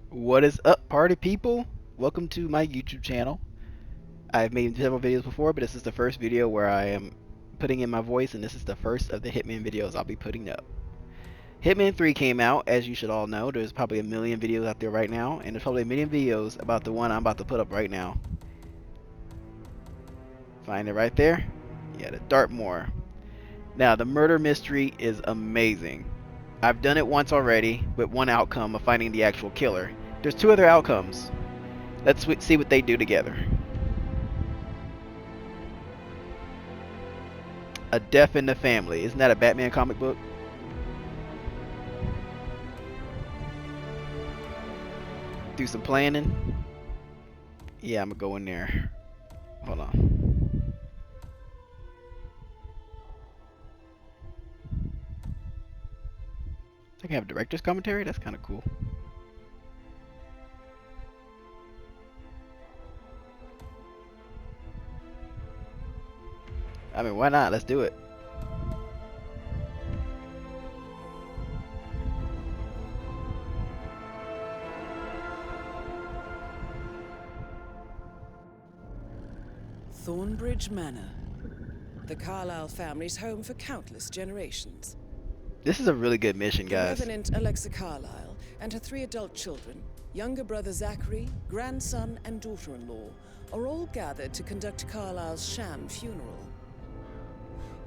What is up, party people? Welcome to my YouTube channel. I've made several videos before, but this is the first video where I am putting in my voice, and this is the first of the Hitman videos I'll be putting up. Hitman 3 came out, as you should all know. There's probably a million videos out there right now, and there's probably a million videos about the one I'm about to put up right now. Find it right there? Yeah, the Dartmoor. Now, the murder mystery is amazing. I've done it once already, with one outcome of finding the actual killer. There's two other outcomes. Let's see what they do together. A Death in the Family. Isn't that a Batman comic book? Do some planning. Yeah, I'm gonna go in there. Hold on. I can have director's commentary. That's kind of cool. I mean, why not? Let's do it. Thornbridge Manor, the Carlyle family's home for countless generations. This is a really good mission, The guys. Revenant Alexa Carlyle and her 3 adult children, younger brother Zachary, grandson, and daughter-in-law, are all gathered to conduct Carlyle's sham funeral.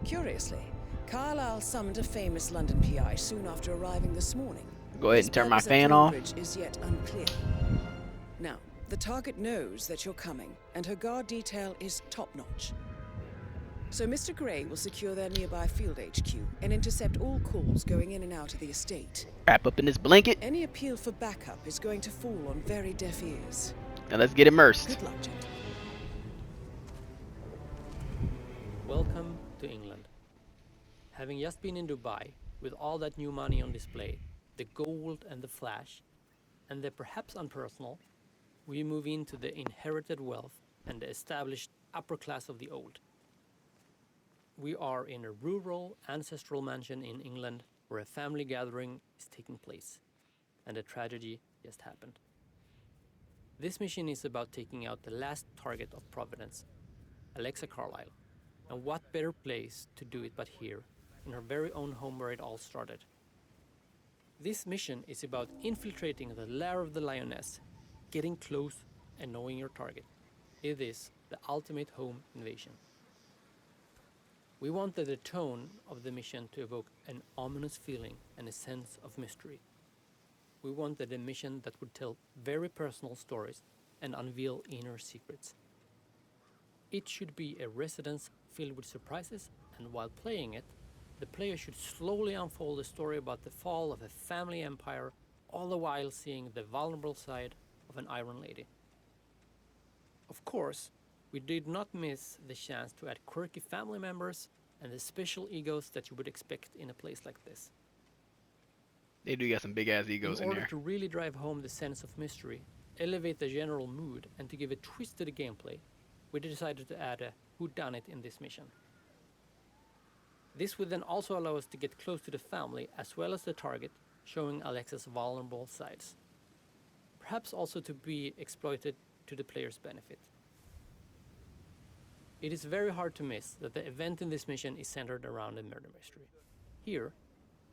Curiously, Carlyle summoned a famous London PI soon after arriving this morning. Go ahead His and turn my purpose at fan off. Thornbridge is yet unclear. Now, the target knows that you're coming, and her guard detail is top-notch. So Mr. Gray will secure their nearby field HQ and intercept all calls going in and out of the estate. Wrap up in this blanket. Any appeal for backup is going to fall on very deaf ears. Now let's get immersed. Good luck, gentlemen. Welcome to England. Having just been in Dubai with all that new money on display, the gold and the flash, and the perhaps unpersonal, we move into the inherited wealth and the established upper class of the old. We are in a rural, ancestral mansion in England where a family gathering is taking place, and a tragedy just happened. This mission is about taking out the last target of Providence, Alexa Carlyle, and what better place to do it but here, in her very own home where it all started. This mission is about infiltrating the lair of the lioness, getting close and knowing your target. It is the ultimate home invasion. We wanted the tone of the mission to evoke an ominous feeling and a sense of mystery. We wanted a mission that would tell very personal stories and unveil inner secrets. It should be a residence filled with surprises, and while playing it, the player should slowly unfold a story about the fall of a family empire, all the while seeing the vulnerable side of an Iron Lady. Of course, we did not miss the chance to add quirky family members and the special egos that you would expect in a place like this. They do got some big ass egos In in order there. to really drive home the sense of mystery, elevate the general mood, and to give a twist to the gameplay, we decided to add a whodunit in this mission. This would then also allow us to get close to the family as well as the target, showing Alexa's vulnerable sides. Perhaps also to be exploited to the player's benefit. It is very hard to miss that the event in this mission is centered around a murder mystery. Here,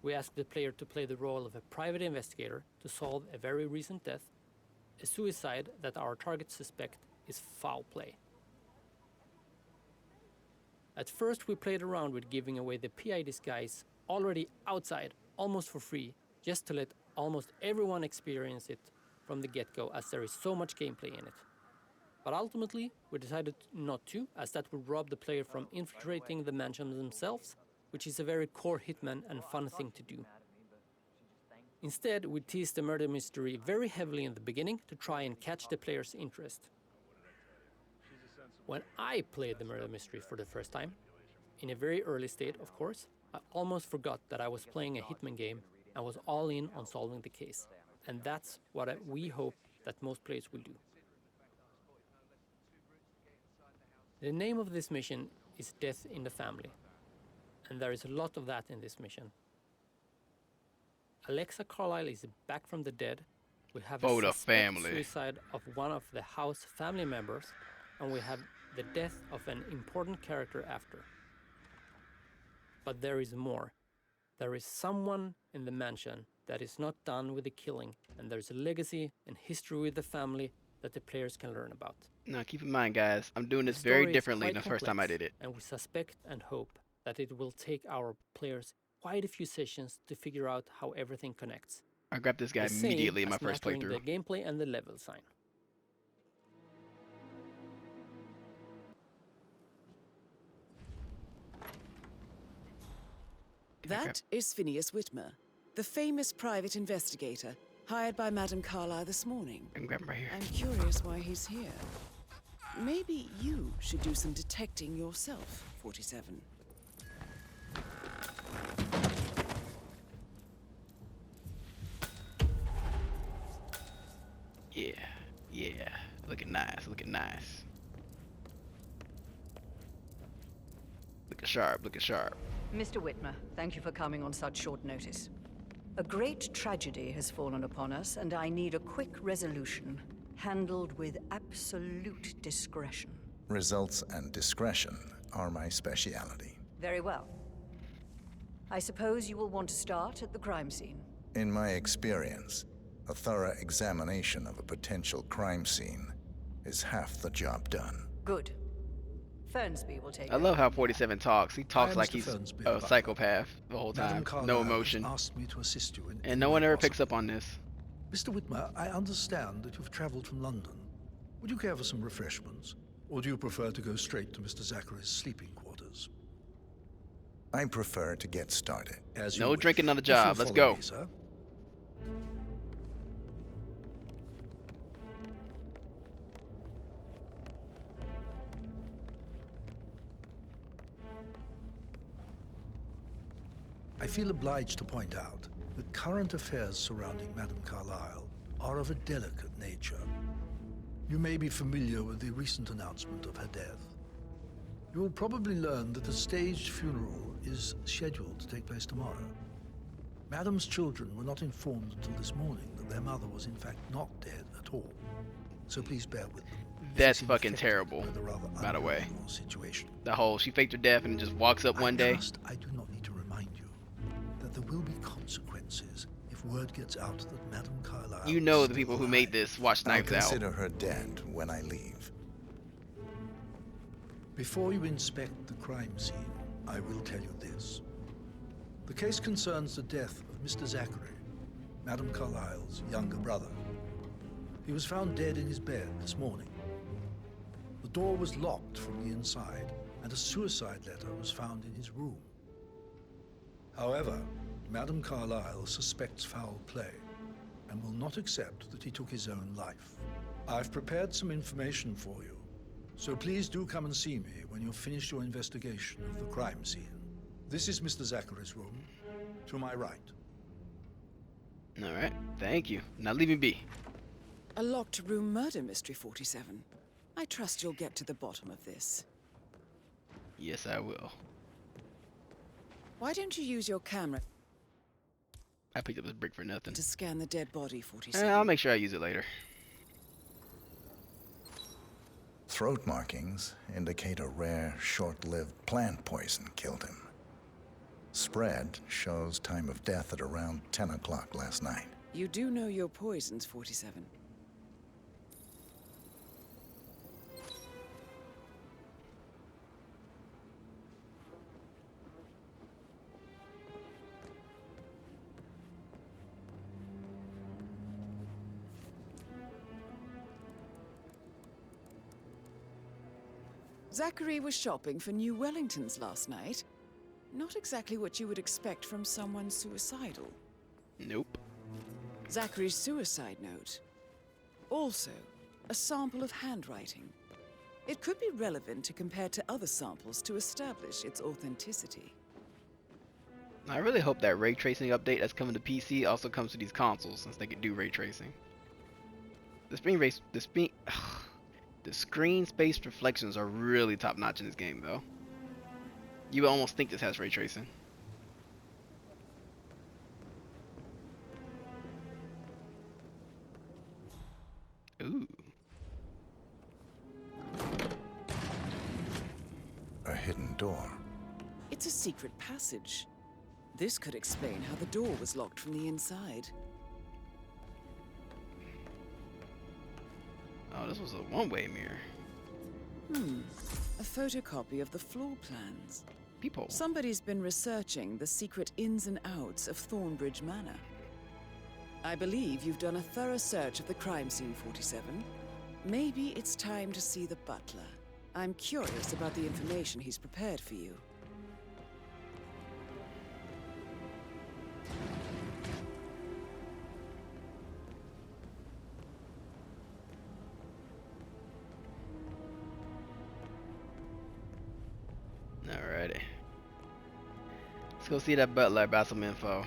we ask the player to play the role of a private investigator to solve a very recent death, a suicide that our target suspect is foul play. At first, we played around with giving away the PI disguise already outside, almost for free, just to let almost everyone experience it from the get-go, as there is so much gameplay in it. But ultimately, we decided not to, as that would rob the player from infiltrating the mansion themselves, which is a very core Hitman and fun thing to do. Instead, we teased the murder mystery very heavily in the beginning to try and catch the player's interest. When I played the murder mystery for the first time, in a very early state of course, I almost forgot that I was playing a Hitman game and was all in on solving the case. And that's what we hope that most players will do. The name of this mission is Death in the Family, and there is a lot of that in this mission. Alexa Carlyle is back from the dead, We have For a the suspect family. suicide of one of the house family members, and we have the death of an important character after. But there is more. There is someone in the mansion that is not done with the killing, and there's a legacy and history with the family that the players can learn about. Now keep in mind, guys, I'm doing The this very story is differently quite than the first time I complex, did it. and we suspect and hope that it will take our players quite a few sessions to figure out how everything connects. I grabbed this guy The same immediately in my as first mastering playthrough. the gameplay and the level design. That is Phineas Whitmer, the famous private investigator hired by Madame Carlyle this morning. I can grab him right here. I'm curious why he's here. Maybe you should do some detecting yourself, 47. Yeah, yeah. Looking nice, looking nice. Looking sharp, looking sharp. Mr. Whitmer, thank you for coming on such short notice. A great tragedy has fallen upon us, and I need a quick resolution, handled with absolute discretion. Results and discretion are my speciality. Very well. I suppose you will want to start at the crime scene. In my experience, a thorough examination of a potential crime scene is half the job done. Good. Fernsby will take I over. love how 47 talks. He talks am like Mr. he's Fernsby a of psychopath the whole Madame time. Carlyle No has emotion. asked me to assist you in And no any one way ever picks possible. up on this. Mr. Whitmer, I understand that you've traveled from London. Would you care for some refreshments? Or do you prefer to go straight to Mr. Zachary's sleeping quarters? I prefer to get started. As you No wish. drinking on the If you'll job. Let's follow go. me, sir. I feel obliged to point out that current affairs surrounding Madame Carlyle are of a delicate nature. You may be familiar with the recent announcement of her death. You will probably learn that a staged funeral is scheduled to take place tomorrow. Madame's children were not informed until this morning that their mother was in fact not dead at all. So please bear with them. if they That's seem fucking affected terrible, by the rather by the way. unusual situation. The whole, she faked her death and just walks up one I day. trust I do not need to remind you that there will be consequences if word gets out that Madame Carlyle You know is the still people who alive. made this watch I'll Knives Out. consider her dead when I leave. Before you inspect the crime scene, I will tell you this. The case concerns the death of Mr. Zachary, Madame Carlyle's younger brother. He was found dead in his bed this morning. The door was locked from the inside, and a suicide letter was found in his room. However, Madame Carlyle suspects foul play and will not accept that he took his own life. I've prepared some information for you, so please do come and see me when you've finished your investigation of the crime scene. This is Mr. Zachary's room, to my right. Alright, thank you. Now leave me be. A locked room murder mystery, 47. I trust you'll get to the bottom of this. Yes, I will. Why don't you use your camera I picked up this brick for nothing. to scan the dead body, 47? I'll make sure I use it later. Throat markings indicate a rare, short-lived plant poison killed him. Spread shows time of death at around 10 o'clock last night. You do know your poisons, 47. Zachary was shopping for new Wellingtons last night. Not exactly what you would expect from someone suicidal. Nope. Zachary's suicide note. Also, a sample of handwriting. It could be relevant to compare to other samples to establish its authenticity. I really hope that ray tracing update that's coming to PC also comes to these consoles, since they can do ray tracing. The screen space reflections are really top notch in this game, though. You would almost think this has ray tracing. door. It's a secret passage. This could explain how the door was locked from the inside. Oh, this was a one-way mirror. A photocopy of the floor plans. People. Somebody's been researching the secret ins and outs of Thornbridge Manor. I believe you've done a thorough search of the crime scene, 47. Maybe it's time to see the butler. I'm curious about the information he's prepared for you. Alrighty. Let's go see that butler about some info.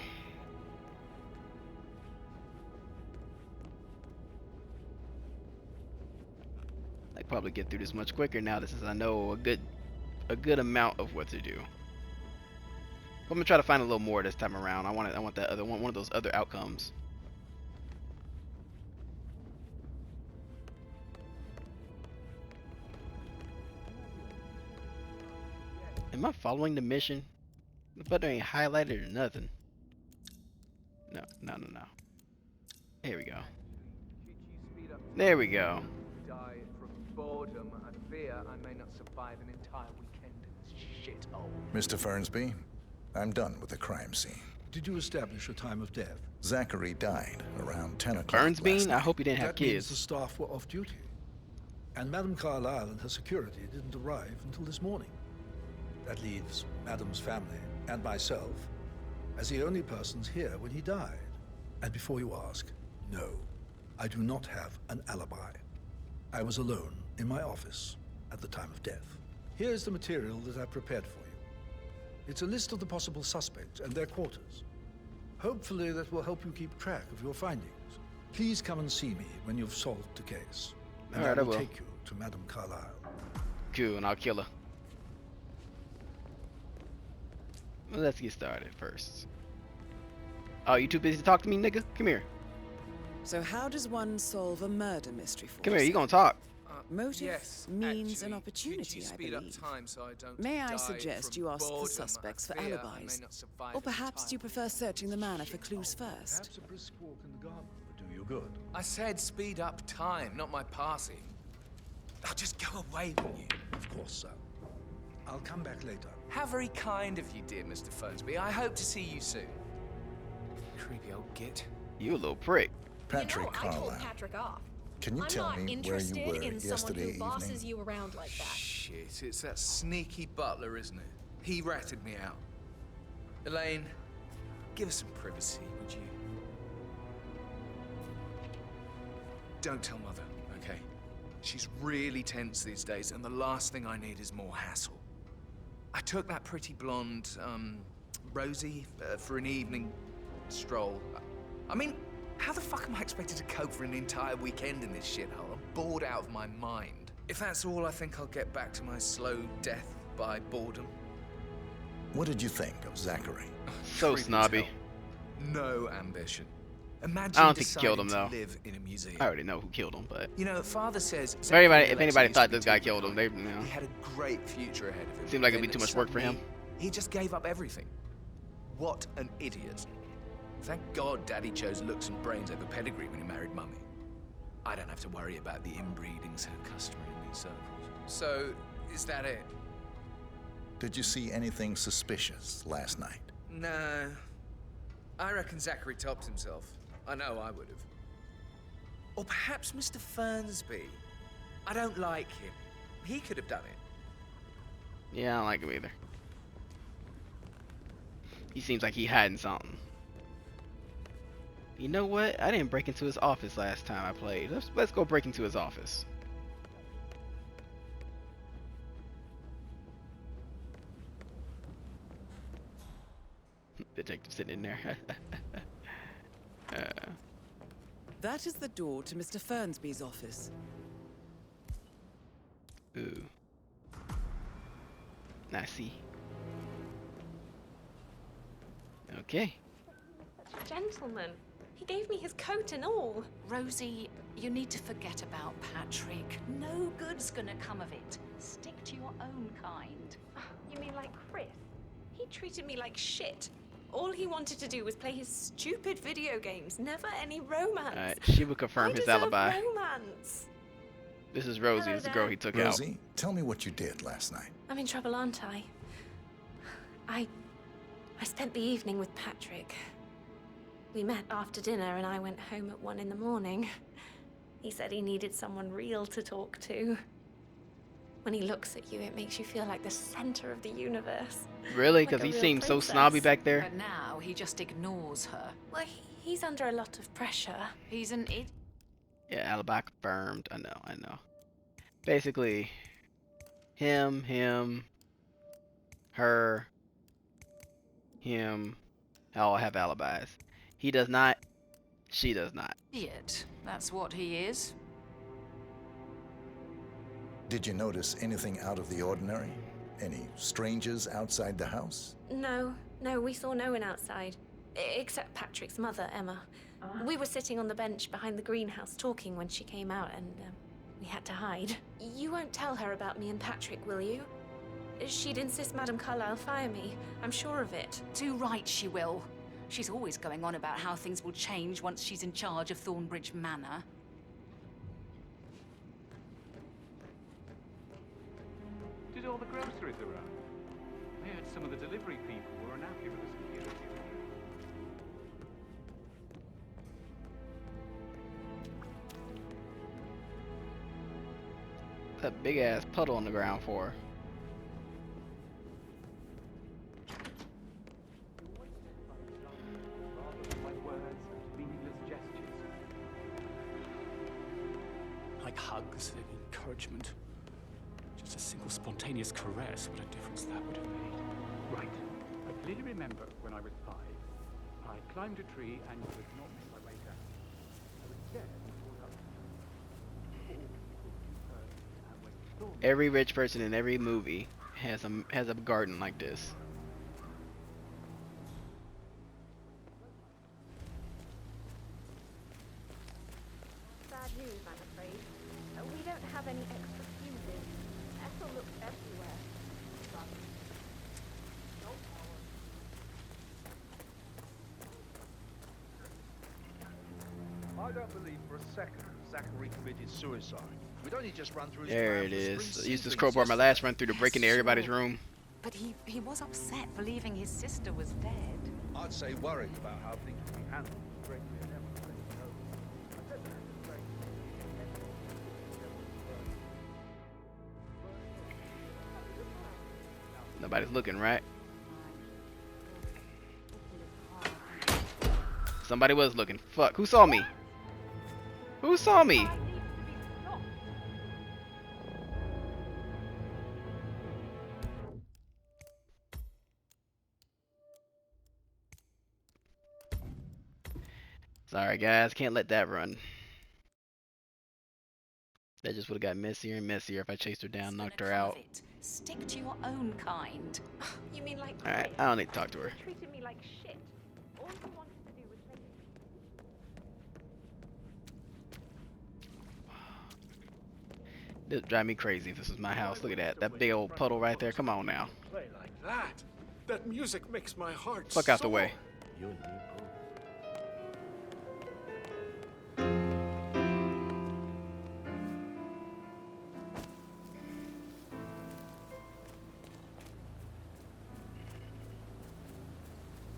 I can probably get through this much quicker now. This is, I know, a good amount of what to do. I'm gonna try to find a little more this time around. I want that other one of those other outcomes. Am I following the mission? The button ain't highlighted or nothing. No. Here we go. There we go. Die from boredom. I fear I may not survive an entire weekend in this shithole. Mr. Fernsby, I'm done with the crime scene. Did you establish a time of death? Zachary died around 10 o'clock. Fernsby? last I night. hope you didn't have That means the kids. staff were off duty. And Madame Carlyle and her security didn't arrive until this morning. That leaves Madame's family and myself as the only persons here when he died. And before you ask, no, I do not have an alibi. I was alone in my office at the time of death. Here's the material that I prepared for you. It's a list of the possible suspects and their quarters. Hopefully that will help you keep track of your findings. Please come and see me when you've solved the case. And All right, I I will will. take you to Madame Carlyle. Cool, and I'll kill her. Well, let's get started first. Oh, you too busy to talk to me, nigga? Come here. So how does one solve a murder mystery, 47? Come here, you gonna talk. Motive, Yes, means, and actually, opportunity, could you I speed up believe. time so I don't May I die suggest from you ask boredom? the suspects I for fear I alibis? may not survive Or an perhaps entire you prefer weekend searching the in this manor for clues shithole. first? Perhaps a brisk walk in the garden would do you good. I said speed up time, not my passing. I'll just go away, will you? Of course, sir. I'll come back later. How very kind of you, dear Mr. Fernsby. I hope to see you soon. Creepy old git. You a little prick. Patrick I told Carlyle, Patrick off. can you I'm tell not me where interested you were in someone yesterday who bosses evening? you around like that. Shit, it's that sneaky butler, isn't it? He ratted me out. Elaine, give us some privacy, would you? Don't tell Mother, okay? She's really tense these days, and the last thing I need is more hassle. I took that pretty blonde, Rosie, for an evening stroll. I mean, how the fuck am I expected to cope for an entire weekend in this shithole? I'm bored out of my mind. If that's all, I think I'll get back to my slow death by boredom. What did you think of Zachary? So Creepy as snobby. hell. No ambition. Imagine I don't think he killed him, deciding though. to live in a museum. I already know who killed him, but You know, Father says. if anybody, Zachary if anybody used thought to be this guy too killed him, they, you behind. know, He had a great future ahead of him. Seemed like it'd Then be too at much work some for him. point, He just gave up everything. What an idiot. Thank God Daddy chose looks and brains over pedigree when he married Mummy. I don't have to worry about the inbreeding so customary in these circles. So, is that it? Did you see anything suspicious last night? No. I reckon Zachary topped himself. I know I would have. Or perhaps Mr. Fernsby. I don't like him. He could have done it. yeah, I don't like him either. He seems like he hiding something. You know what? I didn't break into his office last time I played. Let's go break into his office. Detective sitting in there. That is the door to Mr. Fernsby's office. Ooh. I see. Okay. Gentlemen, He gave me his coat and all. Rosie, you need to forget about Patrick. No good's gonna come of it. Stick to your own kind. You mean like Chris? He treated me like shit. All he wanted to do was play his stupid video games. Never any romance. Alright, she would confirm I his deserve alibi. romance. This is Rosie. Hello This is the girl there. he took out. Rosie, tell me what you did last night. I'm in trouble, aren't I? I spent the evening with Patrick. We met after dinner and I went home at 1 in the morning. He said he needed someone real to talk to. When he looks at you, it makes you feel like the center of the universe. Really? Like Because a he real seems so princess. snobby back there. But now he just ignores her. Well, he's under a lot of pressure. He's an idiot. Yeah, alibi confirmed. I know. Basically, him, her, him, all have alibis. He does not. She does not. That's what he is. Did you notice anything out of the ordinary? Any strangers outside the house? No, we saw no one outside. Except Patrick's mother, Emma. We were sitting on the bench behind the greenhouse talking when she came out and we had to hide. You won't tell her about me and Patrick, will you? She'd insist Madame Carlyle fire me. I'm sure of it. Too right she will. She's always going on about how things will change once she's in charge of Thornbridge Manor. Did all the groceries arrive? I heard some of the delivery people were unhappy with the security. That big ass puddle on the ground for. Like words and meaningless gestures. Like hugs and encouragement. Just a simple spontaneous caress, what a difference that would have made. Right. I clearly remember when I was 5, I climbed a tree and was not make my way down. I was scared and pulled up. Every rich person in every movie has a garden like this. Bad news, I'm afraid. We don't have any extra fuses. Ethel looks everywhere. I don't believe for a second Zachary committed suicide. We'd only just run through his There plan it for the is. spring I used this seedlings crowbar my yesterday. last run through to break into everybody's room. But he was upset believing his sister was dead. I'd say worried about how things would be handled. Gregory and Emma let me know. I said that to Greg. Nobody's looking, right? Somebody was looking. Fuck. Who saw me? Who saw me? Sorry guys, can't let that run. That just would have got messier and messier if I chased her down, knocked her out. Stick to your own kind. You mean like Alright, Chris? I don't need to talk to her. He treated me like shit. All he wanted to do was play. This would drive me crazy if this was my house. Look at that. That big old puddle right there. Come on now. Play like that. That music makes my heart Fuck out the soar. way.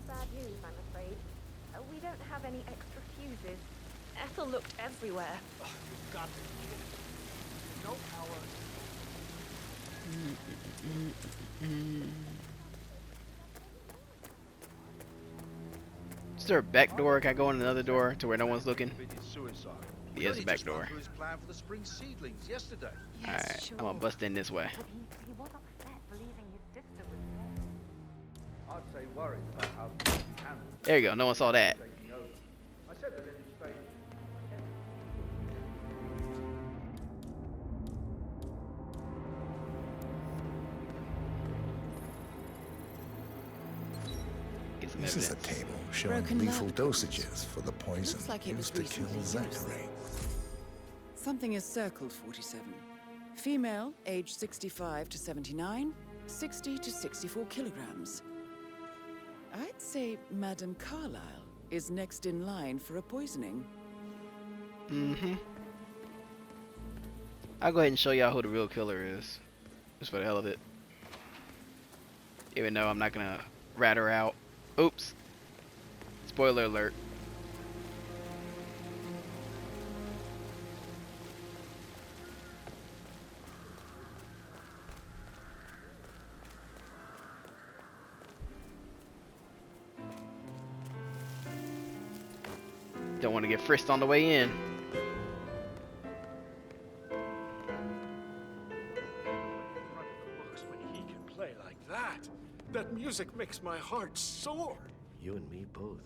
Bad news, I'm afraid. We don't have any extra fuses. Ethel looked everywhere. You've got to be kidding. No power. Is there a back door? Can I go in another door to where no one's looking? Committed suicide. Yeah, it's a We'd only back just run door. through his plan for the spring seedlings yesterday. Alright, I'm gonna bust in this way. But he was upset believing his sister was dead. I'd say worried about how things would be handled. There you go. No one saw that. Taking over. I said that in his statement. Get some This is the evidence. table showing Broken lethal lab dosages for the poison Looks like it was used to kill recently used. Zachary. Something is circled 47. Female, age 65 to 79, 60 to 64 kilograms. I'd say Madame Carlyle is next in line for a poisoning. Mm-hmm. I'll go ahead and show y'all who the real killer is. Just for the hell of it. Even though I'm not gonna rat her out. Oops. Spoiler alert. Don't want to get frisked on the way in. Books when he can play like that. That music makes my heart soar. You and me both.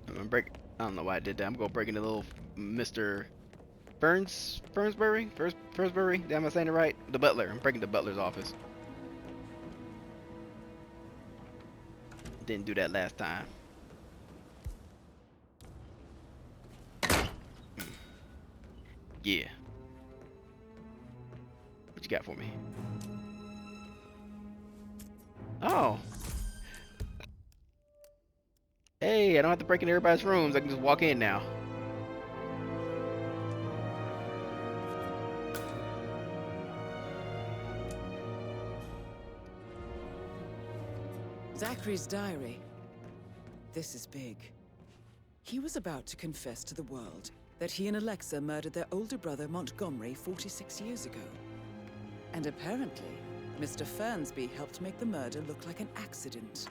I'm gonna break. I don't know why I did that. I'm gonna break into little Mr. Fernsbury. Am I saying it right? The butler. I'm breaking the butler's office. Didn't do that last time. Yeah. What you got for me? Oh. Hey, I don't have to break into everybody's rooms. I can just walk in now. Zachary's diary. This is big. He was about to confess to the world that he and Alexa murdered their older brother Montgomery 46 years ago. And apparently, Mr. Fernsby helped make the murder look like an accident.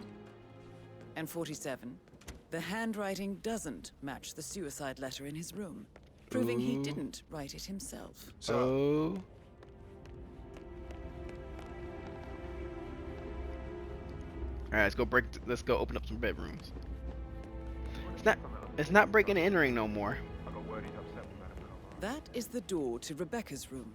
And 47, the handwriting doesn't match the suicide letter in his room, proving he didn't write it himself. So. Alright, let's go open up some bedrooms. It's not breaking and entering no more. That is the door to Rebecca's room.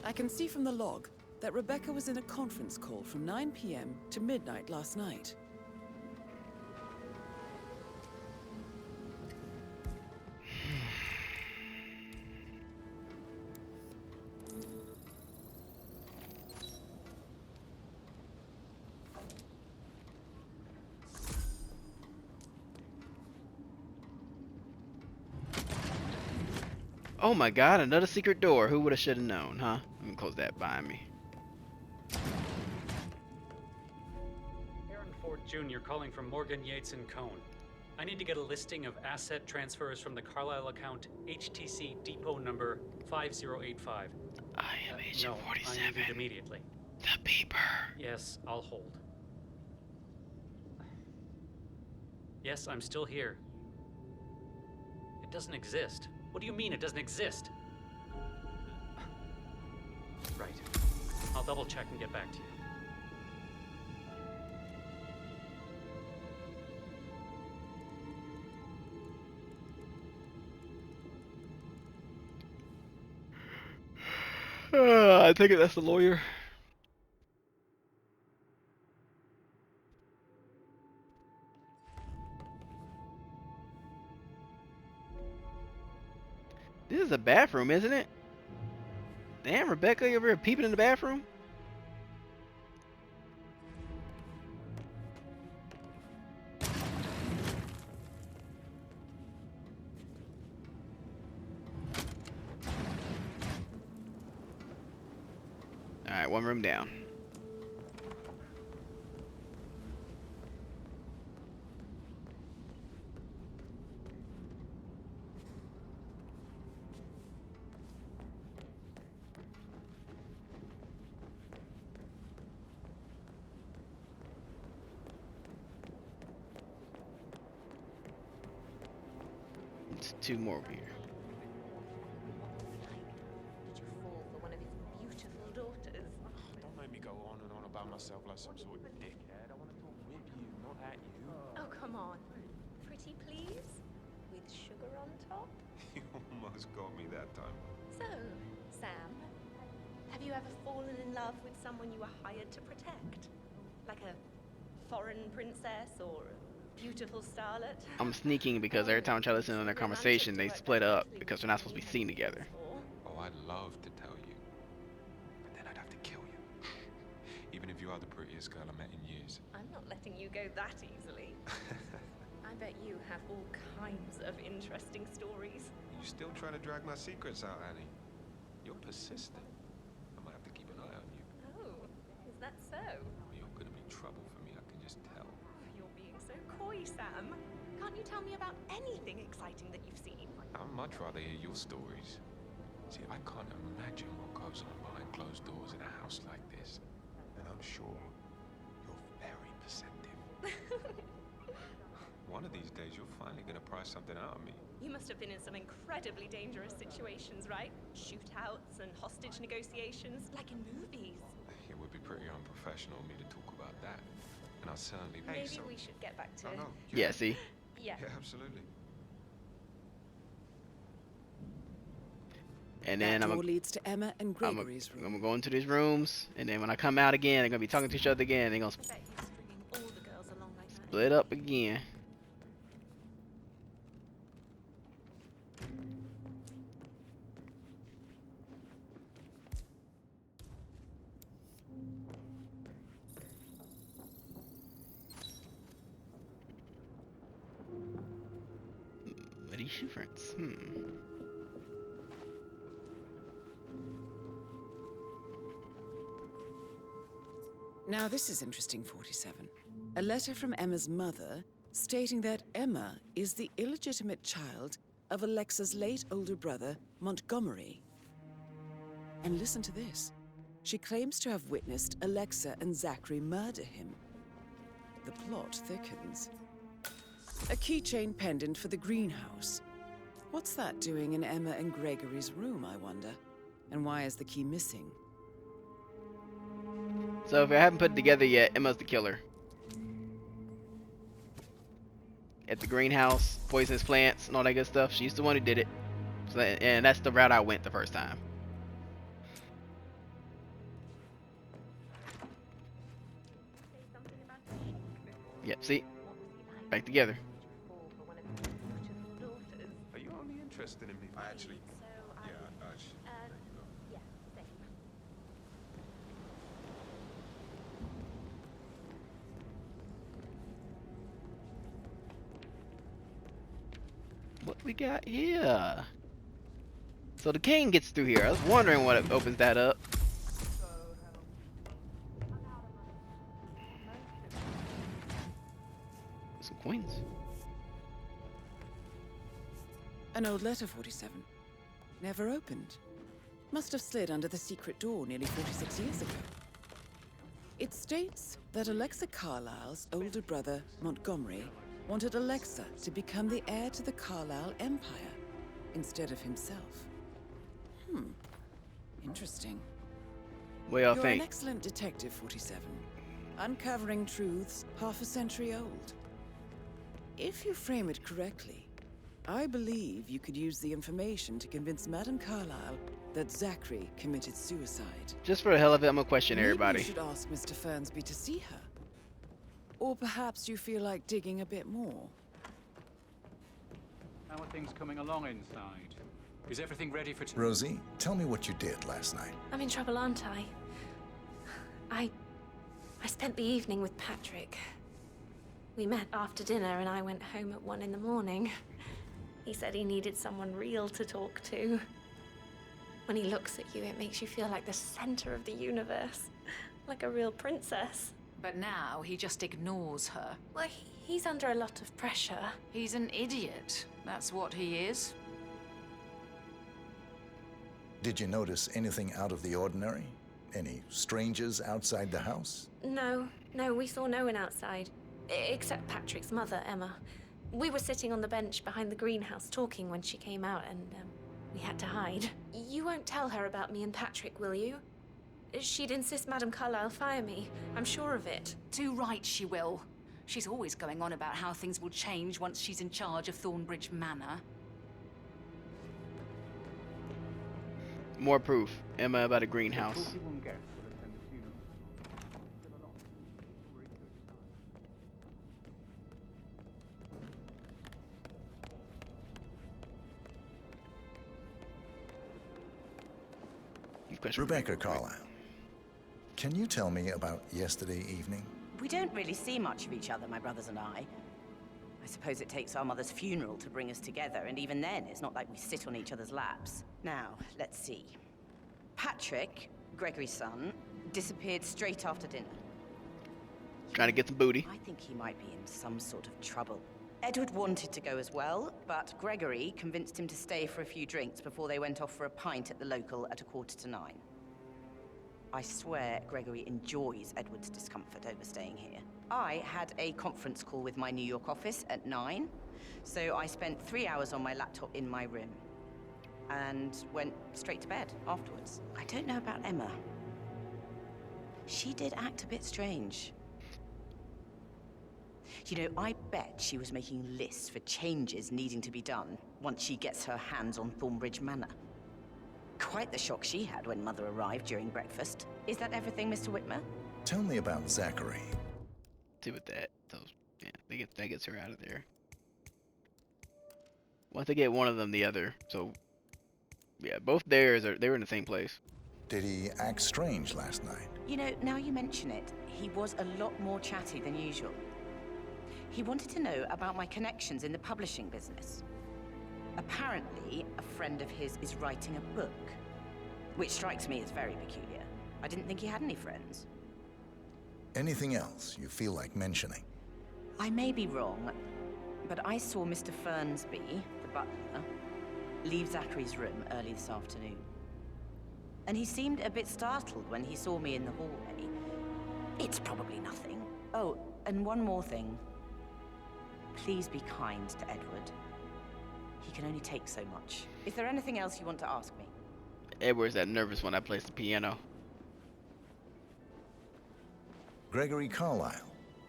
I can see from the log that Rebecca was in a conference call from 9 p.m. to midnight last night. Oh my god, another secret door. Who would have should have known, huh? Let me close that behind me. Aaron Ford Jr. calling from Morgan Yates and Cone. I need to get a listing of asset transfers from the Carlisle account HTC depot number 5085. I am Agent 47. I need it immediately. The beeper. Yes, I'll hold. Yes, I'm still here. It doesn't exist. What do you mean it doesn't exist? Right. I'll double check and get back to you. I take it that's the lawyer. This is a bathroom, isn't it? Damn, Rebecca, you ever here peeping in the bathroom? Alright, one room down. It's two more over here. Did you fall for one of his beautiful daughters? Don't make me go on and on about myself suckers got me that time. So, Sam, have you ever fallen in love with someone you were hired to protect? Like a foreign princess or a beautiful starlet? I'm sneaking because every time I try to listen to their conversation, they split up because they're not supposed to be seen together. Oh, I'd love to tell you, but then I'd have to kill you. Even if you are the prettiest girl I met in years. I'm not letting you go that easily. I bet you have all kinds of interesting stories. You still trying to drag my secrets out, Annie? You're persistent. I might have to keep an eye on you. Oh, is that so? You're gonna be trouble for me, I can just tell. You're being so coy, Sam. Can't you tell me about anything exciting that you've seen? I'd much rather hear your stories. See, I can't imagine what goes on behind closed doors in a house like this. And I'm sure you're very perceptive. One of these days, you're finally gonna pry something out of me. You must have been in some incredibly dangerous situations, right? Shootouts and hostage negotiations, like in movies. It would be pretty unprofessional of me to talk about that. And I'll certainly... Maybe we should get back to... No, yeah, see? Yeah. Yeah, absolutely. And then that door leads to Emma and Gregory's room. I'm gonna go into these rooms, and then when I come out again, they're gonna be talking to each other again. They're gonna split up again. Muddy difference. Now this is interesting, 47. A letter from Emma's mother stating that Emma is the illegitimate child of Alexa's late older brother, Montgomery. And listen to this. She claims to have witnessed Alexa and Zachary murder him. The plot thickens. A keychain pendant for the greenhouse. What's that doing in Emma and Gregory's room, I wonder? And why is the key missing? So if I haven't put it together yet, Emma's the killer. At the greenhouse, poisonous plants, and all that good stuff. She's the one who did it. So, and that's the route I went the first time. Yep, see? Back together. Are you only interested in me? I actually... Yeah, What we got here? So the king gets through here. I was wondering what opens that up. Some coins. An old letter, 47. Never opened. Must have slid under the secret door nearly 46 years ago. It states that Alexa Carlisle's older brother, Montgomery, wanted Alexa to become the heir to the Carlisle Empire instead of himself. Interesting. What y'all You're think? an excellent detective, 47. Uncovering truths half a century old. If you frame it correctly, I believe you could use the information to convince Madame Carlisle that Zachary committed suicide. Just for the hell of it, I'm gonna question everybody. Maybe you should ask Mr. Fernsby to see her. Or perhaps you feel like digging a bit more. How are things coming along inside? Is everything ready for... Rosie, tell me what you did last night. I'm in trouble, aren't I? I spent the evening with Patrick. We met after dinner and I went home at 1 in the morning. He said he needed someone real to talk to. When he looks at you, it makes you feel like the center of the universe. Like a real princess. But now he just ignores her. Well, he's under a lot of pressure. He's an idiot. That's what he is. Did you notice anything out of the ordinary? Any strangers outside the house? No, we saw no one outside. Except Patrick's mother, Emma. We were sitting on the bench behind the greenhouse talking when she came out and we had to hide. You won't tell her about me and Patrick, will you? She'd insist Madame Carlisle fire me. I'm sure of it. Too right she will. She's always going on about how things will change once she's in charge of Thornbridge Manor. More proof. Emma about a greenhouse. Rebecca Carlyle, can you tell me about yesterday evening? We don't really see much of each other, my brothers and I. I suppose it takes our mother's funeral to bring us together, and even then, it's not like we sit on each other's laps. Now, let's see. Patrick, Gregory's son, disappeared straight after dinner. Trying to get some booty. I think he might be in some sort of trouble. Edward wanted to go as well, but Gregory convinced him to stay for a few drinks before they went off for a pint at the local at 8:45. I swear Gregory enjoys Edward's discomfort over staying here. I had a conference call with my New York office at 9, so I spent 3 hours on my laptop in my room and went straight to bed afterwards. I don't know about Emma. She did act a bit strange. You know, I bet she was making lists for changes needing to be done once she gets her hands on Thornbridge Manor. Quite the shock she had when Mother arrived during breakfast. Is that everything, Mr. Whitmer? Tell me about Zachary. See with that. Those, yeah, that gets her out of there. Once they get one of them, the other. So, yeah, both theirs they were in the same place. Did he act strange last night? You know, now you mention it, he was a lot more chatty than usual. He wanted to know about my connections in the publishing business. Apparently, a friend of his is writing a book, which strikes me as very peculiar. I didn't think he had any friends. Anything else you feel like mentioning? I may be wrong, but I saw Mr. Fernsby, the butler, leave Zachary's room early this afternoon. And he seemed a bit startled when he saw me in the hallway. It's probably nothing. Oh, and one more thing. Please be kind to Edward. He can only take so much. Is there anything else you want to ask me? Edward's that nervous when I plays the piano. Gregory Carlyle,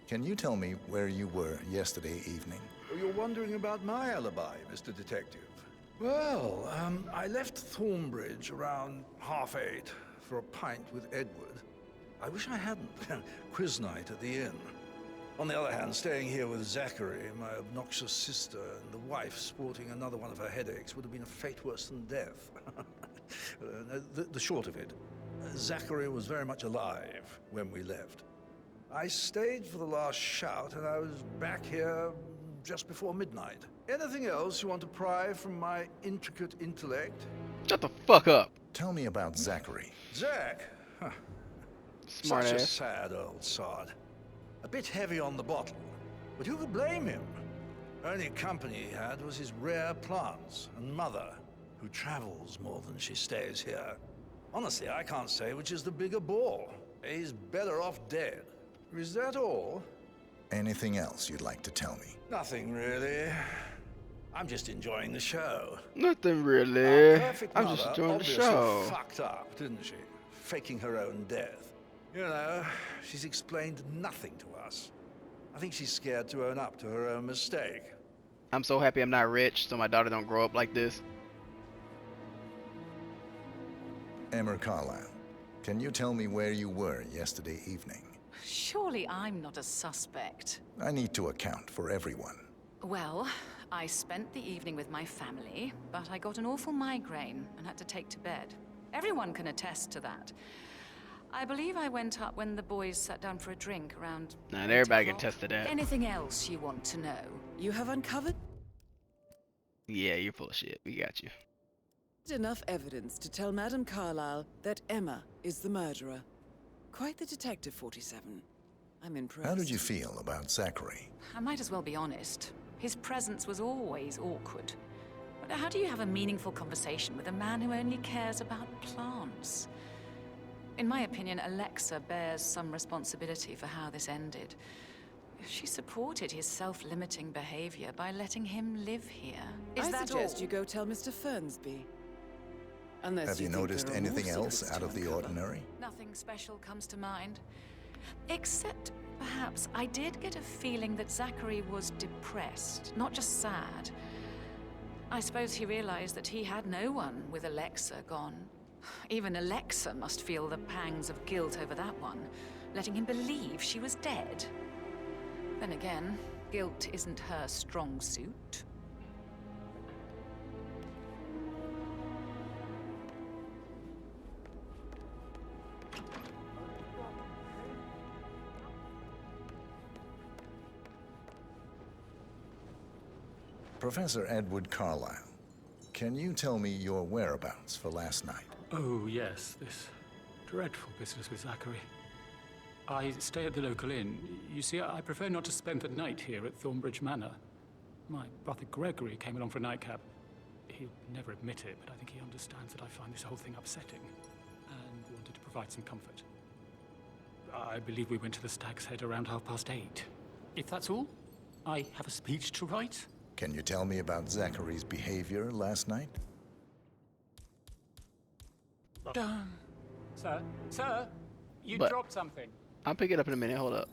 can you tell me where you were yesterday evening? Oh, you're wondering about my alibi, Mr. Detective. Well, I left Thornbridge around 8:30 for a pint with Edward. I wish I hadn't. Quiz night at the inn. On the other hand, staying here with Zachary, my obnoxious sister, and the wife sporting another one of her headaches would have been a fate worse than death. The short of it, Zachary was very much alive when we left. I stayed for the last shout, and I was back here just before midnight. Anything else you want to pry from my intricate intellect? Shut the fuck up. Tell me about Zachary. Zach? Huh. Smart Such ass. a sad old sod. A bit heavy on the bottle, but who could blame him? Only company he had was his rare plants and Mother, who travels more than she stays here. Honestly, I can't say which is the bigger bore. He's better off dead. Is that all? Anything else you'd like to tell me? Nothing really. I'm just enjoying the show. Nothing really. Our perfect I'm mother just enjoying the obviously show. fucked up, didn't she? Faking her own death. You know, she's explained nothing to us. I think she's scared to own up to her own mistake. I'm so happy I'm not rich, so my daughter don't grow up like this. Emma Carlyle, can you tell me where you were yesterday evening? Surely I'm not a suspect. I need to account for everyone. Well, I spent the evening with my family, but I got an awful migraine and had to take to bed. Everyone can attest to that. I believe I went up when the boys sat down for a drink around... Nah, everybody can attest to that. Anything else you want to know? You have uncovered Yeah, you're full of shit. We got you. enough evidence to tell Madame Carlyle that Emma is the murderer. Quite the detective, 47. I'm impressed. How did you feel about Zachary? I might as well be honest. His presence was always awkward. But how do you have a meaningful conversation with a man who only cares about plants? In my opinion, Alexa bears some responsibility for how this ended. She supported his self-limiting behavior by letting him live here. Is I that suggest all? you go tell Mr. Fernsby. Unless Have you think noticed there are anything more else secrets out to of the uncover. ordinary? Nothing special comes to mind. Except, perhaps, I did get a feeling that Zachary was depressed, not just sad. I suppose he realized that he had no one with Alexa gone. Even Alexa must feel the pangs of guilt over that one, letting him believe she was dead. Then again, guilt isn't her strong suit. Professor Edward Carlyle, can you tell me your whereabouts for last night? Oh, yes, this dreadful business with Zachary. I stay at the local inn. You see, I prefer not to spend the night here at Thornbridge Manor. My brother Gregory came along for a nightcap. He'll never admit it, but I think he understands that I find this whole thing upsetting and wanted to provide some comfort. I believe we went to the Stag's Head around 8:30. If that's all, I have a speech to write. Can you tell me about Zachary's behavior last night? Sir, you But- dropped something. I'll pick it up in a minute. Hold up.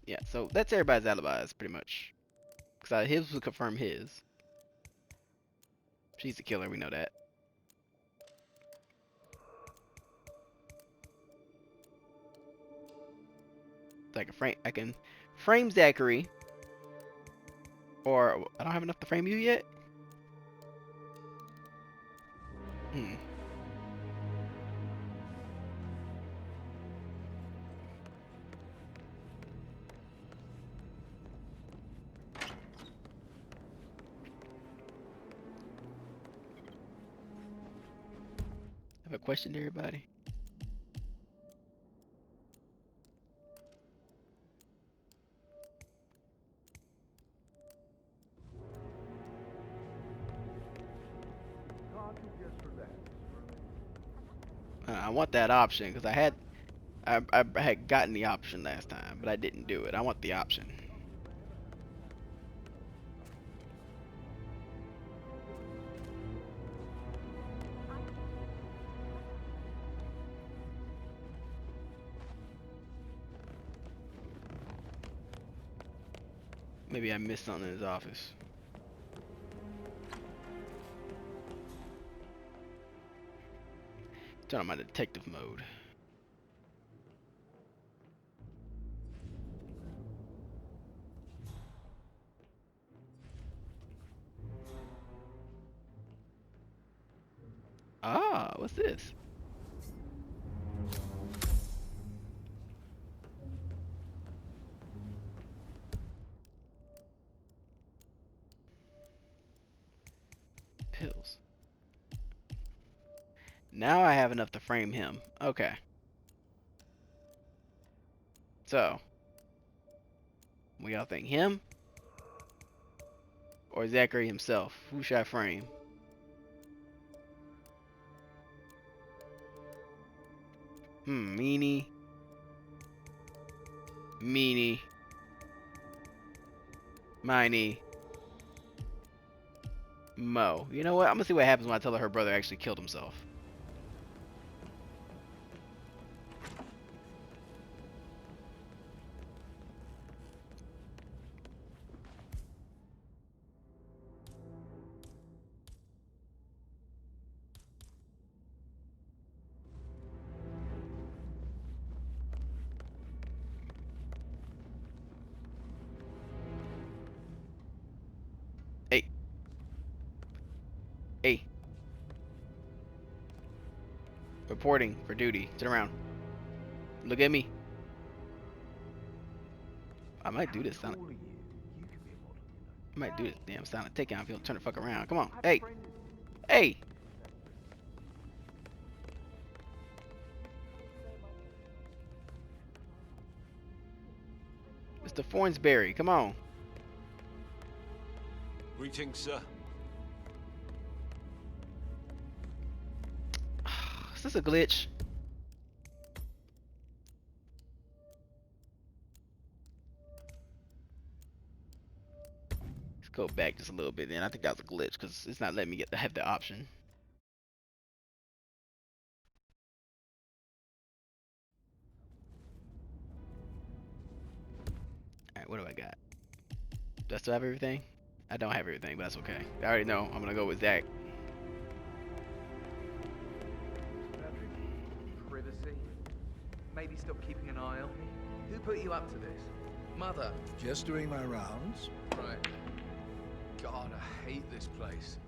Yeah, so that's everybody's alibis, pretty much. Because his would confirm his. She's the killer, we know that. So I can frame Zachary. Or, I don't have enough to frame you yet? I have a question to everybody. I want that option because I had gotten the option last time, but I didn't do it. I want the option. Maybe I missed something in his office. Turn on my detective mode. Ah, what's this? Pills. Now I have enough to frame him. Okay. So, what y'all think? Him? Or Zachary himself? Who should I frame? Meanie. Meanie. Miney. Mo. You know what? I'm gonna see what happens when I tell her brother actually killed himself. Hey. Hey. Reporting for duty. Turn around. Look at me. I might do this. I might do this damn silent takedown if you don't turn the fuck around. Come on. Hey. Hey. Mr. Fornsberry, come on. Greetings, sir. Is this a glitch? go back just a little bit. Then I think that was a glitch because it's not letting me have the option. All right, what do I got? Do I still have everything? I don't have everything, but that's okay. I already know. I'm gonna go with Zach. Privacy. Maybe stop keeping an eye on me. Who put you up to this? Mother. Just doing my rounds. Right. God, I hate this place.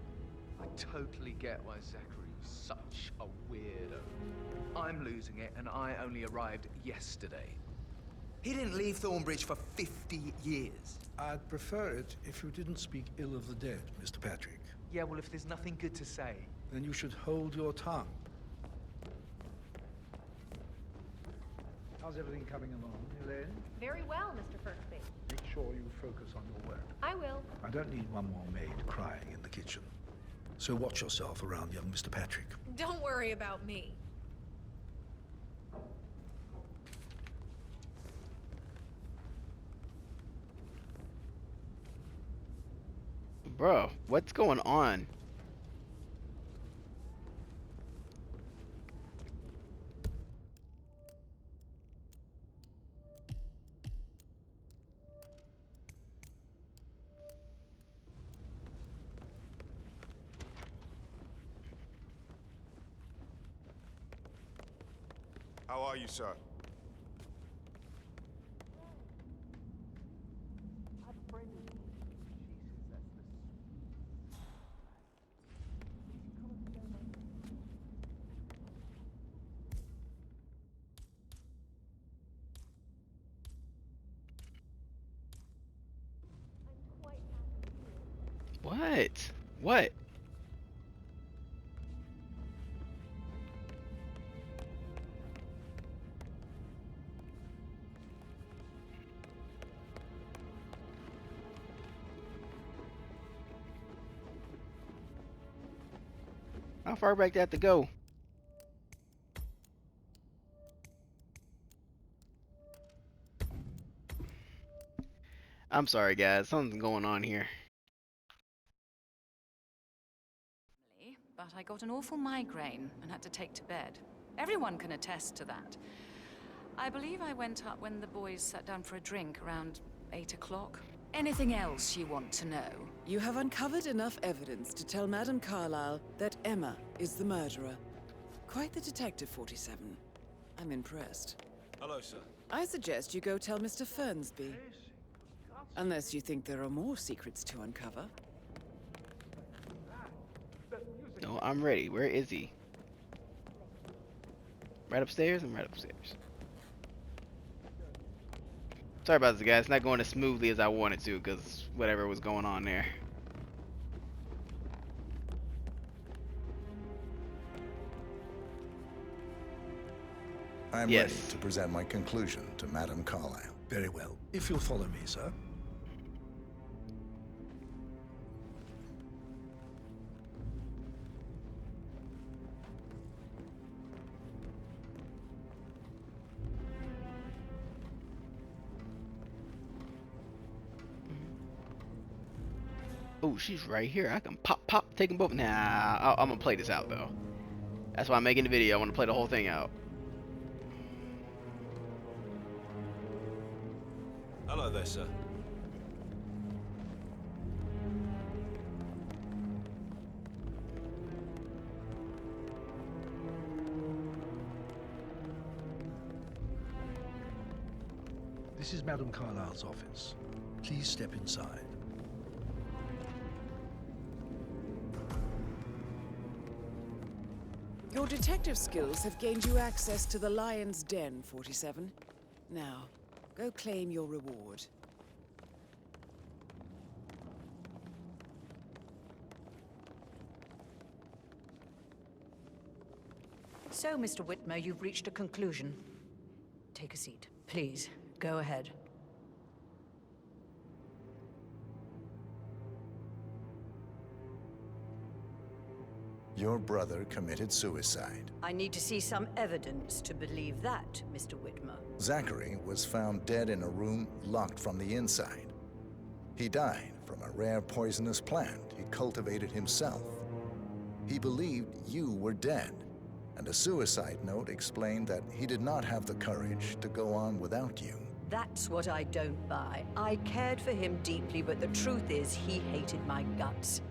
I totally get why Zachary was such a weirdo. I'm losing it, and I only arrived yesterday. He didn't leave Thornbridge for 50 years. I'd prefer it if you didn't speak ill of the dead, Mr. Patrick. Yeah, well, if there's nothing good to say... Then you should hold your tongue. How's everything coming along, Elaine? Very well, Mr. Firksby. Make sure you focus on your work. I will. I don't need one more maid crying in the kitchen. So watch yourself around young Mr. Patrick. Don't worry about me. Bro, what's going on? How are you, sir? What? What? How far back do I have to go? I'm sorry, guys. Something's going on here. But I got an awful migraine and had to take to bed. Everyone can attest to that. I believe I went up when the boys sat down for a drink around 8 o'clock. Anything else you want to know? You have uncovered enough evidence to tell Madame Carlyle that Emma is the murderer. Quite the detective, 47. I'm impressed. Hello, sir. I suggest you go tell Mr. Fernsby. Unless you think there are more secrets to uncover. No, I'm ready. Where is he? Right upstairs? I'm right upstairs. Sorry about this, guys. It's not going as smoothly as I wanted to because whatever was going on there. I'm Yes. ready to present my conclusion to Madame Carlyle. Very well. If you'll follow me, sir. Oh, she's right here. I can pop, take them both. Nah, I'm gonna play this out though. That's why I'm making the video. I want to play the whole thing out. Hello there, sir. This is Madame Carlyle's office. Please step inside. Your detective skills have gained you access to the Lion's Den, 47. Now, go claim your reward. So, Mr. Whitmer, you've reached a conclusion. Take a seat. Please, go ahead. Your brother committed suicide. I need to see some evidence to believe that, Mr. Whitmer. Zachary was found dead in a room locked from the inside. He died from a rare poisonous plant he cultivated himself. He believed you were dead, and a suicide note explained that he did not have the courage to go on without you. That's what I don't buy. I cared for him deeply, but the truth is he hated my guts.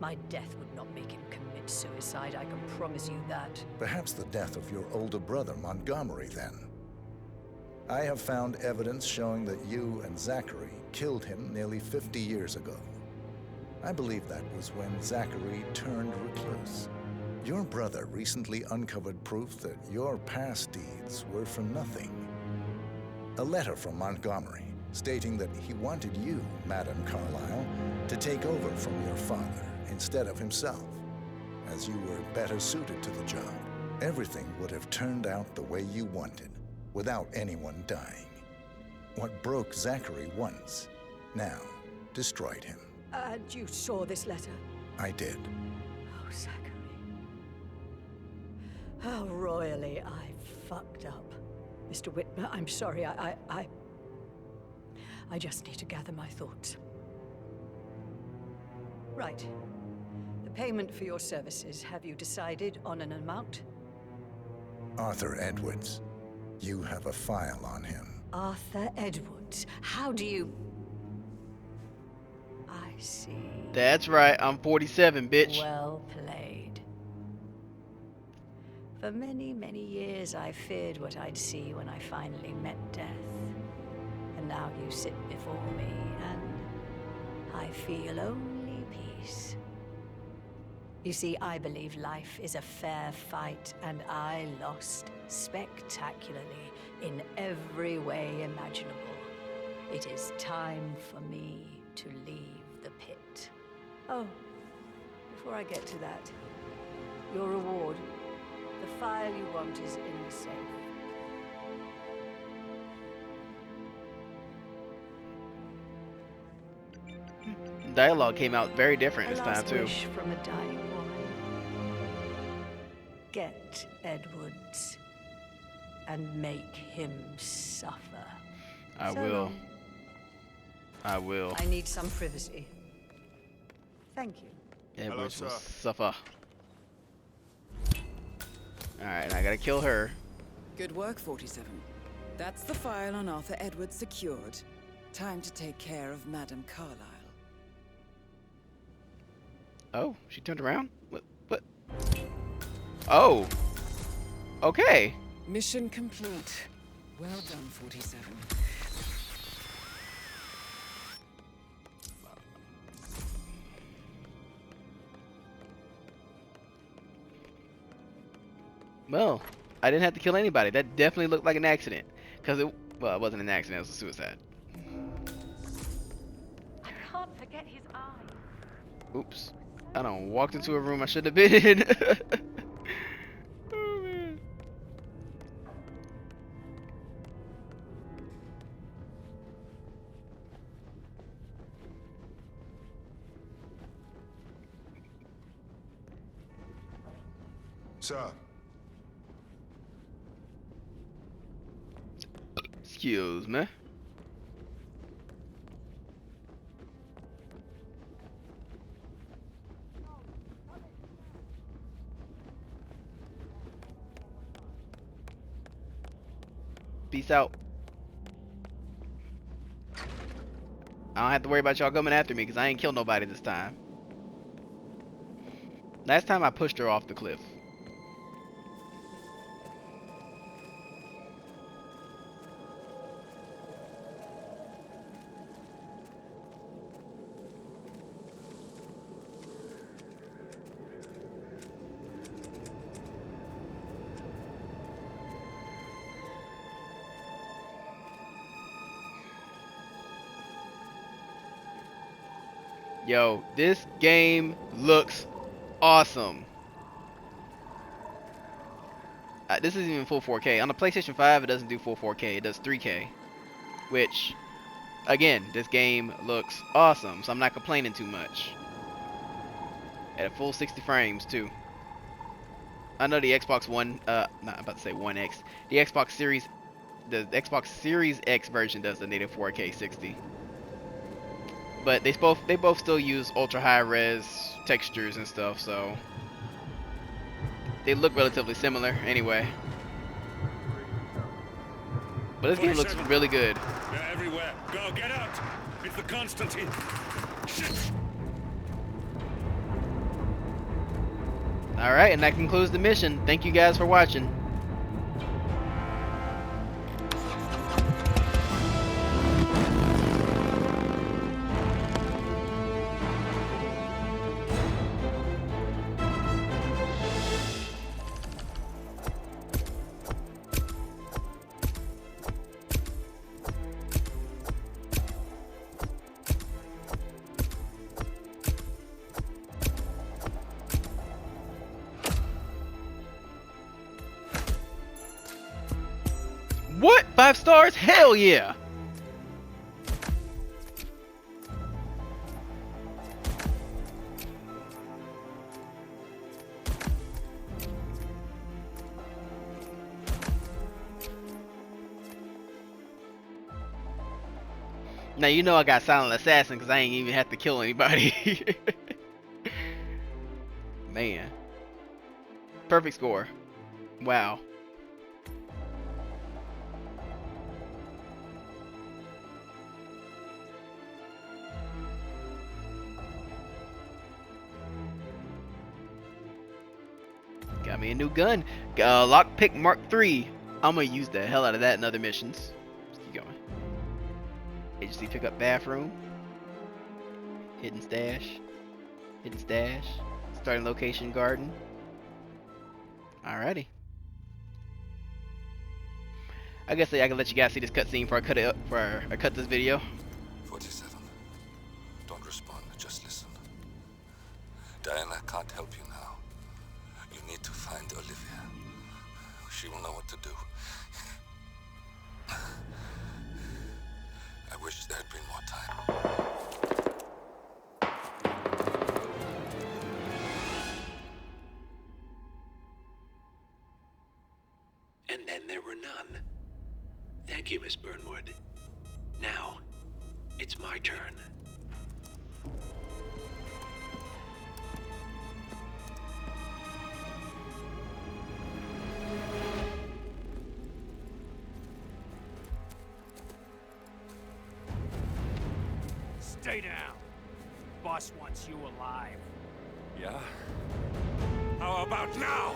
My death would not make him commit suicide, I can promise you that. Perhaps the death of your older brother, Montgomery, then. I have found evidence showing that you and Zachary killed him nearly 50 years ago. I believe that was when Zachary turned recluse. Your brother recently uncovered proof that your past deeds were for nothing. A letter from Montgomery stating that he wanted you, Madame Carlyle, to take over from your father instead of himself, as you were better suited to the job. Everything would have turned out the way you wanted, without anyone dying. What broke Zachary once, now destroyed him. And you saw this letter? I did. Oh, Zachary. How royally I fucked up. Mr. Whitmer, I'm sorry, I just need to gather my thoughts. Right. The payment for your services, have you decided on an amount? Arthur Edwards. You have a file on him. Arthur Edwards. How do you... I see. That's right, I'm 47, bitch. Well played. For many, many years, I feared what I'd see when I finally met death. And now you sit before me, and I feel only peace. You see, I believe life is a fair fight, and I lost spectacularly in every way imaginable. It is time for me to leave the pit. Oh, before I get to that, your reward. The file you want is in the safe. Dialogue came out very different this time too. Wish from a dying woman. Get Edwards and make him suffer. I So will. long. I will. I need some privacy. Thank you. Edwards will suffer. Alright, I gotta kill her. Good work, 47. That's the file on Arthur Edwards secured. Time to take care of Madame Carlyle. Oh, she turned around? What? Oh. Okay. Mission complete. Well done, 47. Well, I didn't have to kill anybody. That definitely looked like an accident. Because well, it wasn't an accident, it was a suicide. I can't forget his eye. Oops. I done walked into a room I shouldn't have been in. Oh, man. Sir. Excuse me. Peace out. I don't have to worry about y'all coming after me because I ain't killed nobody this time. Last time I pushed her off the cliff. Yo, this game looks awesome. This isn't even full 4K. On the PlayStation 5, it doesn't do full 4K. It does 3K. Which, again, this game looks awesome. So I'm not complaining too much. At a full 60 frames, too. I know the Xbox One, not I'm about to say One X. The Xbox Series X version does the native 4K 60. but they both still use ultra high res textures and stuff, so they look relatively similar anyway. But this game looks really good. They're everywhere. Go, get out! It's the Constantine. Shit! Alright, and that concludes the mission. Thank you guys for watching. What? 5 stars? Hell yeah! Now you know I got Silent Assassin because I ain't even have to kill anybody. Man. Perfect score. Wow. Got me a new gun. Lockpick Mark III. I'm gonna use the hell out of that in other missions. Let's keep going. Agency pickup bathroom. Hidden stash. Hidden stash. Starting location garden. Alrighty. I guess I can let you guys see this cutscene before I cut it up. Before I cut this video. 47. Don't respond. Just listen. Diana can't help you now. You need to find Olivia. She will know what to do. I wish there had been more time. And then there were none. Thank you, Miss Burnwood. Now, it's my turn. Stay down. Boss wants you alive. Yeah? How about now?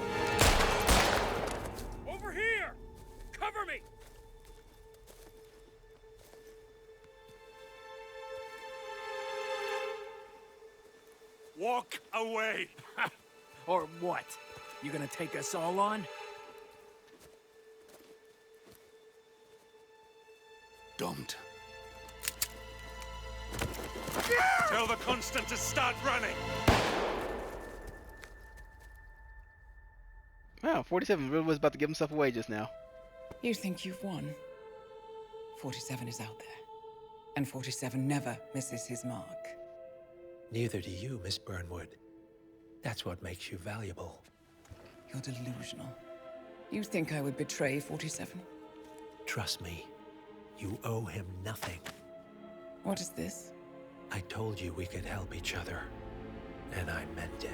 Over here! Cover me! Walk away! Or what? You gonna take us all on? Don't. Tell the Constant to start running! Wow, 47 really was about to give himself away just now. You think you've won? 47 is out there. And 47 never misses his mark. Neither do you, Miss Burnwood. That's what makes you valuable. You're delusional. You think I would betray 47? Trust me, you owe him nothing. What is this? I told you we could help each other, and I meant it.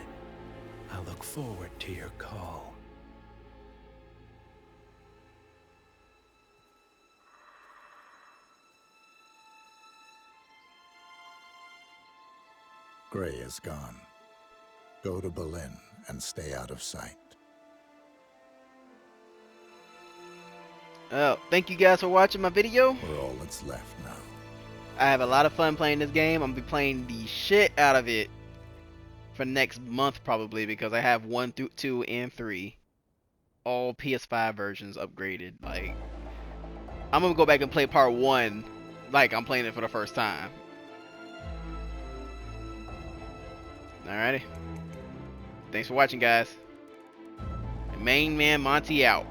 I look forward to your call. Gray is gone. Go to Berlin and stay out of sight. Thank you guys for watching my video. We're all that's left now. I have a lot of fun playing this game. I'm gonna be playing the shit out of it for next month probably, because I have 1 through 2 and 3, all PS5 versions upgraded. Like, I'm gonna go back and play part 1 like I'm playing it for the first time. Alrighty. Thanks for watching, guys. Main man Monty out.